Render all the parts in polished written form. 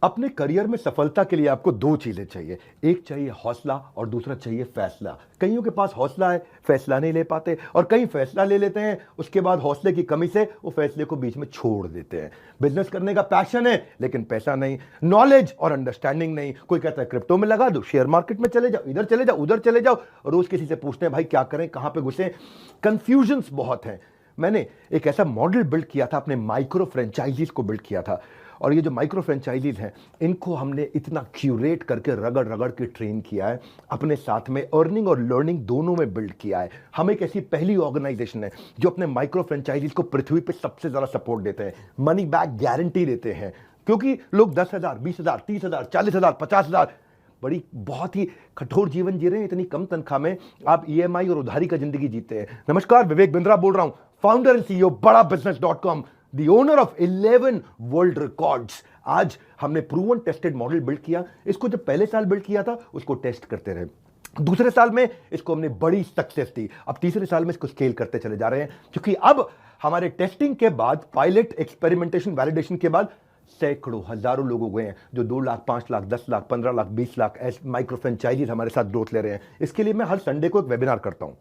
अपने करियर में सफलता के लिए आपको दो चीजें चाहिए। एक चाहिए हौसला और दूसरा चाहिए फैसला। कईयों के पास हौसला है, फैसला नहीं ले पाते, और कई फैसला ले लेते हैं, उसके बाद हौसले की कमी से वो फैसले को बीच में छोड़ देते हैं। बिजनेस करने का पैशन है लेकिन पैसा नहीं, नॉलेज और अंडरस्टैंडिंग नहीं। कोई कहता है क्रिप्टो में लगा दो, शेयर मार्केट में चले जाओ, इधर चले जाओ, उधर चले जाओ, रोज किसी से पूछते हैं भाई क्या करें, कहां पे घुसे। कंफ्यूजन्स बहुत हैं। मैंने एक ऐसा मॉडल बिल्ड किया था, अपने माइक्रो फ्रेंचाइजीज को बिल्ड किया था, और ये जो माइक्रो फ्रेंचाइजीज हैं इनको हमने इतना क्यूरेट करके रगड़ रगड़ के ट्रेन किया है, अपने साथ में अर्निंग और लर्निंग दोनों में बिल्ड किया है। हम एक ऐसी पहली ऑर्गेनाइजेशन है जो अपने माइक्रो फ्रेंचाइजीज को पृथ्वी पे सबसे ज्यादा सपोर्ट देते हैं, मनी बैक गारंटी देते हैं। क्योंकि लोग 10,000, 20,000, 30,000, 40,000, 50,000 बड़ी बहुत ही कठोर जीवन जी रहे हैं, इतनी कम तनख्वाह में आप ईएमआई और उधारी का जिंदगी जीते हैं। नमस्कार, विवेक बिंद्रा बोल रहा हूं, founder and CEO Bada business dot com, the owner of 11 world records. आज हमने प्रूवन टेस्टेड मॉडल बिल्ड किया। इसको जब पहले साल बिल्ड किया था उसको टेस्ट करते रहे, दूसरे साल में इसको हमने बड़ी सक्सेस दी, अब तीसरे साल में इसको स्केल करते चले जा रहे हैं। क्योंकि अब हमारे टेस्टिंग के बाद, पायलट, एक्सपेरिमेंटेशन, वैलिडेशन के बाद सैकड़ों, हजारों लोग हो गए हैं जो 2 लाख, 5 लाख, 10 लाख, 15 लाख, 20 लाख ऐसे माइक्रो फ्रेंचाइजीज हमारे साथ ग्रोथ ले रहे हैं। इसके लिए मैं हर संडे को एक वेबिनार करता हूं।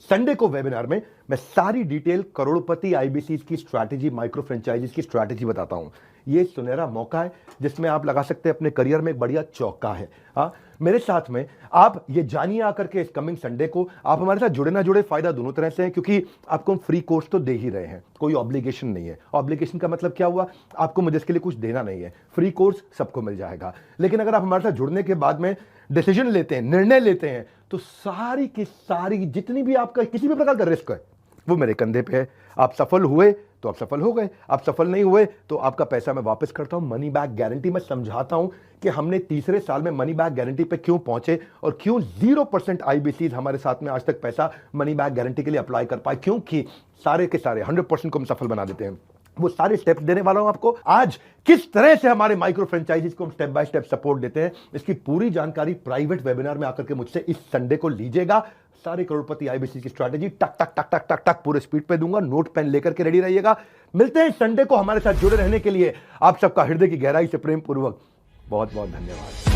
संडे को वेबिनार में मैं सारी डिटेल करोड़पति आईबीसीज की स्ट्रैटेजी, माइक्रो फ्रेंचाइजीज की स्ट्रैटेजी बताता हूं। ये सुनहरा मौका है जिसमें आप लगा सकते हैं अपने करियर में एक बढ़िया चौका है। हाँ, मेरे साथ में आप ये जानिए आकर के इस कमिंग संडे को। आप हमारे साथ जुड़े ना जुड़े फायदा दोनों तरह से है, क्योंकि आपको हम फ्री कोर्स तो दे ही रहे हैं, कोई ऑब्लिगेशन नहीं है। ऑब्लिगेशन का मतलब क्या हुआ, आपको मुझे इसके लिए कुछ देना नहीं है, फ्री कोर्स सबको मिल जाएगा। लेकिन अगर आप हमारे साथ जुड़ने के बाद में डिसीजन लेते हैं, निर्णय लेते हैं, तो सारी की सारी जितनी भी आपका किसी भी प्रकार का रिस्क है वो मेरे कंधे पे है। आप सफल हुए तो आप सफल हो गए, आप सफल नहीं हुए तो आपका पैसा मैं वापस करता हूं। मनी बैक गारंटी मैं समझाता हूं कि हमने तीसरे साल में मनी बैक गारंटी पे क्यों पहुंचे और क्यों 0% आईबीसीज हमारे साथ में आज तक पैसा मनी बैक गारंटी के लिए अप्लाई कर पाए, क्योंकि सारे के सारे 100% को हम सफल बना देते हैं। वो सारे स्टेप्स देने वाला हूं आपको आज, किस तरह से हमारे माइक्रो फ्रेंचाइजीज को हम स्टेप बाय स्टेप सपोर्ट देते हैं। इसकी पूरी जानकारी प्राइवेट वेबिनार में आकर के मुझसे इस संडे को लीजिएगा। सारे करोड़पति आईबीसी की स्ट्रैटेजी टक टक टक टक टक टक पूरे स्पीड पे दूंगा, नोट पेन लेकर के रेडी रहिएगा। मिलते हैं संडे को। हमारे साथ जुड़े रहने के लिए आप सबका हृदय की गहराई से प्रेम पूर्वक बहुत बहुत धन्यवाद।